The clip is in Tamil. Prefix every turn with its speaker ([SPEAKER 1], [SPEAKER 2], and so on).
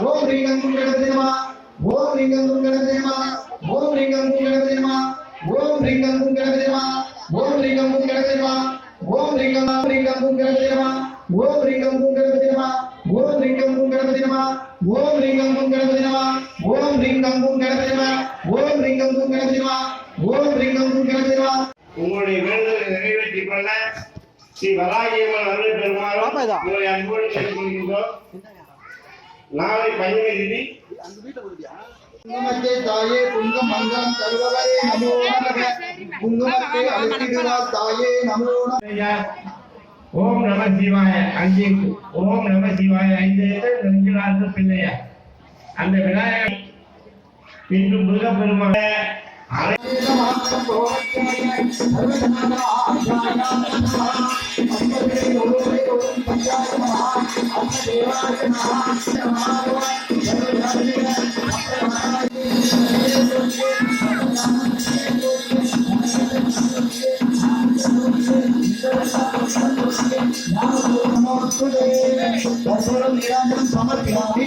[SPEAKER 1] ஓம் ரீங்கம் கணபதி நமः ஓம் ரீங்கம் கணபதி நமः ஓம் ரீங்கம் கணபதி நமः ஓம் ரீங்கம் கணபதி நமः ஓம் ரீங்கம் கணபதி நமः ஓம் ரீங்கம் கணபதி நமः ஓம் ரீங்கம் கணபதி நமः ஓம் ரீங்கம் கணபதி நமः ஓம் ரீங்கம் கணபதி நமः ஓம் ரீங்கம் கணபதி நமः ஓம் ரீங்கம் கணபதி நமः ஓம் ரீங்கம் கணபதி நமः. உங்களுடைய வேண்டுதலை நிறைவேற்றிக் கொள்ள ஸ்ரீ வராகியம்மன் அருள் பெருமாள் உங்களை அன்போடு கேட்டுக்கொள்கின்றோம். நாளை பஞ்சமி குங்குமத்தை தாயே குங்கம் மங்களம் தருபவரே நமோ நமக. குங்குமத்தை அளித்திடுவார் தாயே நமோ நமக. ஓம் நம சிவாய 5 ஓம் நம சிவாய 5 2 பிள்ளையா அந்த விநாயகர் இன்று முருகப்பெருமாள் समर्पयामि.